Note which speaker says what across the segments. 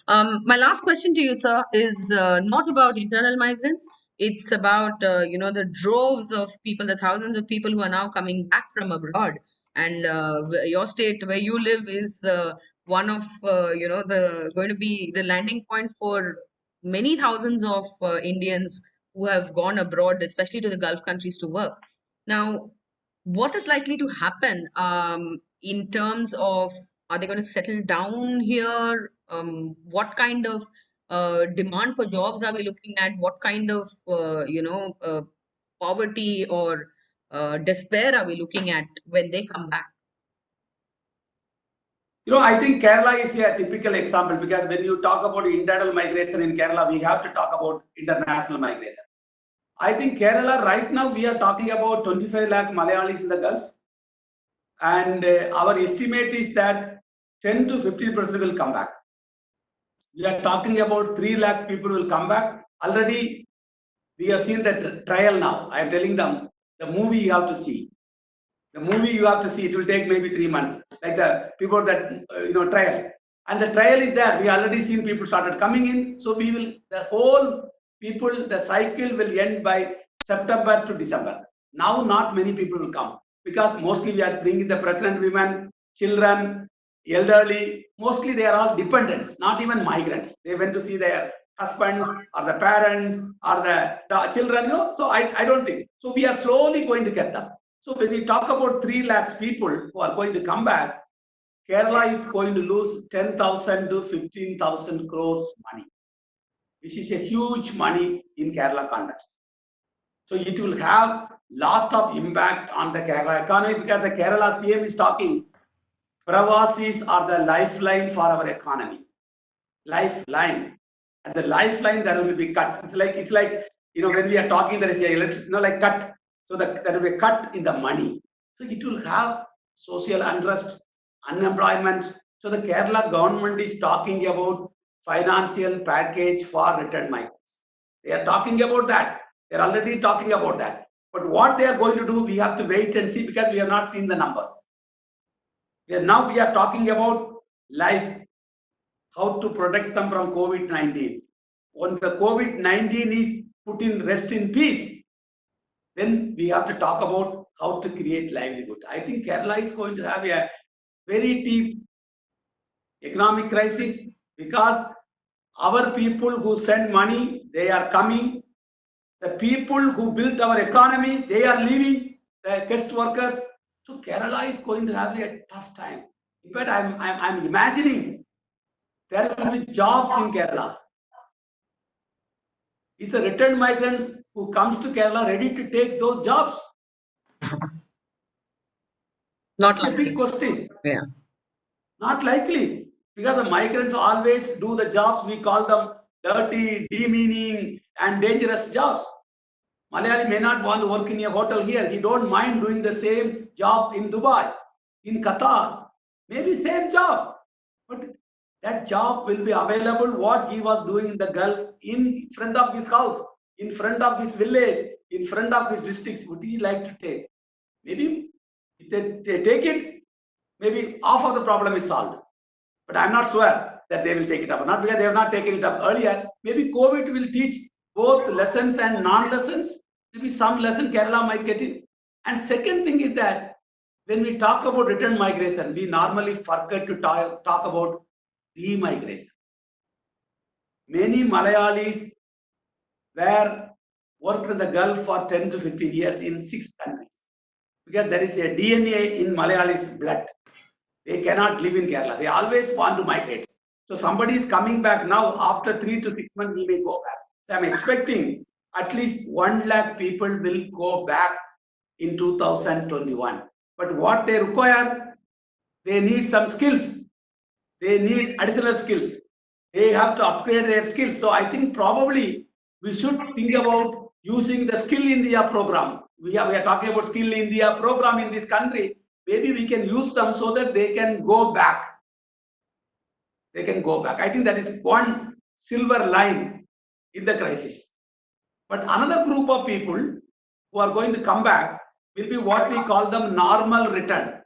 Speaker 1: My last question to you, sir, is not about internal migrants. It's about the droves of people, the thousands of people who are now coming back from abroad. And your state, where you live, is one of the going to be the landing point for many thousands of Indians who have gone abroad, especially to the Gulf countries, to work. Now, what is likely to happen in terms of, are they going to settle down here? What kind of demand for jobs are we looking at? What kind of poverty or despair are we looking at when they come back?
Speaker 2: I think Kerala is a typical example because when you talk about internal migration in Kerala, we have to talk about international migration. I think Kerala right now we are talking about 25 lakh Malayalis in the Gulf, and our estimate is that 10 to 15% will come back. We are talking about 3 lakhs people will come back. Already we have seen the trial now. I am telling them the movie you have to see. The movie you have to see, it will take maybe 3 months, like the people that, trial. And the trial is there. We already seen people started coming in. So the whole people, the cycle will end by September to December. Now, not many people will come because mostly we are bringing the pregnant women, children, elderly. Mostly they are all dependents, not even migrants. They went to see their husbands or the parents or the children, So I don't think. So we are slowly going to get them. So when we talk about 3 lakhs people who are going to come back, Kerala is going to lose 10,000 to 15,000 crores money, which is a huge money in Kerala context. So it will have lot of impact on the Kerala economy because the Kerala CM is talking, Pravasis are the lifeline for our economy. Lifeline. And the lifeline that will be cut. It's like when we are talking, there is a cut. So there will be a cut in the money. So it will have social unrest, unemployment. So the Kerala government is talking about financial package for returned migrants. They are talking about that. They are already talking about that. But what they are going to do, we have to wait and see because we have not seen the numbers. Now we are talking about life, how to protect them from COVID-19. When the COVID-19 is put in rest in peace, then we have to talk about how to create livelihood. I think Kerala is going to have a very deep economic crisis because our people who send money, they are coming. The people who built our economy, they are leaving, the guest workers. So Kerala is going to have a tough time. In fact, I'm imagining there will be jobs in Kerala. Is the returned migrants who comes to Kerala ready to take those jobs?
Speaker 1: Not
Speaker 2: It's a
Speaker 1: likely.
Speaker 2: big question.
Speaker 1: Yeah.
Speaker 2: Not likely. Because the migrants always do the jobs, we call them dirty, demeaning, and dangerous jobs. Malayali may not want to work in a hotel here. He don't mind doing the same job in Dubai, in Qatar. Maybe same job. But that job will be available what he was doing in the Gulf in front of his house, in front of his village, in front of his districts. Would he like to take? Maybe if they take it, maybe half of the problem is solved. But I'm not sure that they will take it up. Not because they have not taken it up earlier. Maybe COVID will teach both lessons and non-lessons. Maybe some lesson Kerala might get it. And second thing is that when we talk about return migration, we normally forget to talk about remigration. Many Malayalis were worked in the Gulf for 10 to 15 years in 6 countries. Because there is a DNA in Malayalis blood. They cannot live in Kerala. They always want to migrate. So somebody is coming back now. After 3 to 6 months, he may go back. So I'm expecting at least 1 lakh people will go back in 2021. But what they require, they need some skills. They need additional skills. They have to upgrade their skills. So I think probably we should think about using the Skill India program. We are talking about Skill India program in this country. Maybe we can use them so that they can go back. They can go back. I think that is one silver line in the crisis. But another group of people who are going to come back will be what we call them normal return.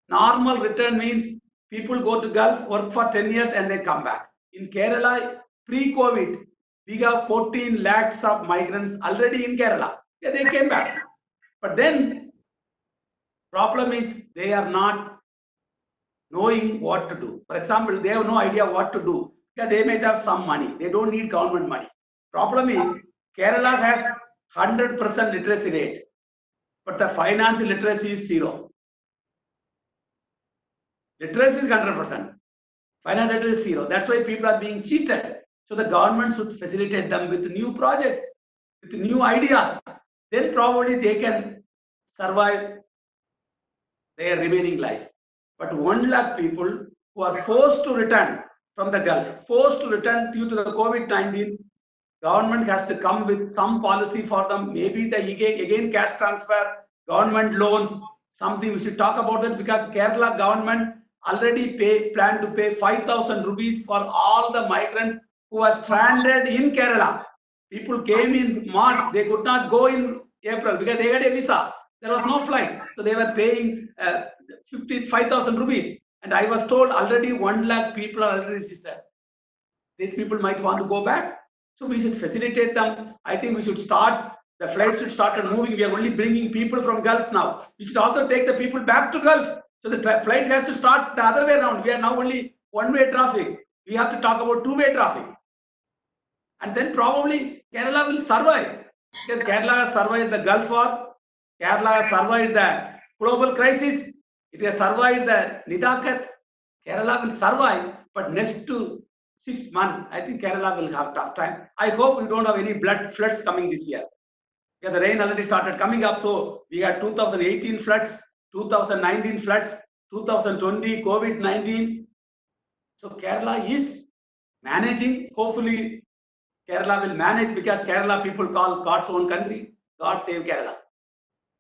Speaker 2: Normal return means people go to Gulf, work for 10 years and they come back. In Kerala, pre-COVID, we have 14 lakhs of migrants already in Kerala. Yeah, they came back. But then problem is they are not knowing what to do. For example, they have no idea what to do. Yeah, they might have some money. They don't need government money. Problem is Kerala has 100% literacy rate, but the financial literacy is zero. Literacy is 100%. Financial literacy is zero. That's why people are being cheated. So the government should facilitate them with new projects, with new ideas. Then probably they can survive their remaining life. But 1 lakh people who are forced to return from the Gulf, forced to return due to the COVID-19, government has to come with some policy for them. Maybe the again cash transfer, government loans, something we should talk about that because Kerala government already plan to pay 5,000 rupees for all the migrants who are stranded in Kerala. People came in March, they could not go in April because they had a visa. There was no flight. So they were paying 55,000 rupees. And I was told already 1 lakh people are already registered. These people might want to go back. So we should facilitate them. I think we should start, the flights should start moving. We are only bringing people from Gulf now. We should also take the people back to Gulf. So the flight has to start the other way around. We are now only one-way traffic. We have to talk about two-way traffic. And then probably Kerala will survive. Because Kerala has survived the Gulf War. Kerala has survived the global crisis. It has survived the Nidakat. Kerala will survive, but next to 6 months, I think Kerala will have tough time. I hope we don't have any blood floods coming this year. Yeah, the rain already started coming up. So we had 2018 floods, 2019 floods, 2020 COVID-19. So Kerala is managing. Hopefully, Kerala will manage because Kerala people call God's own country. God save Kerala.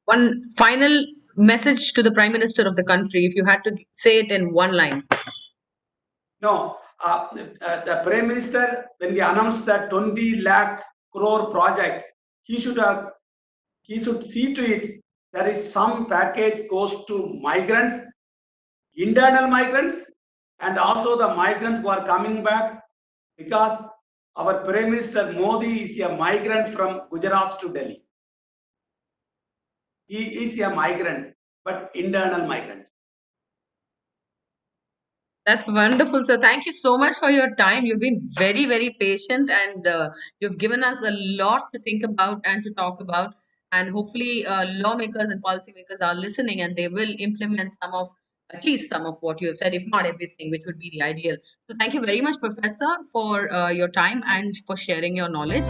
Speaker 1: One final message to the Prime Minister of the country, if you had to say it in one line.
Speaker 2: No, the Prime Minister, when we announced that 20 lakh crore project, he should see to it there is some package goes to migrants, internal migrants, and also the migrants who are coming back because our Prime Minister Modi is a migrant from Gujarat to Delhi. He is a migrant, but internal migrant.
Speaker 1: That's wonderful, sir. Thank you so much for your time. You've been very, very patient and you've given us a lot to think about and to talk about. And hopefully, lawmakers and policymakers are listening and they will implement at least some of what you have said, if not everything, which would be the ideal. So, thank you very much, Professor, for your time and for sharing your knowledge.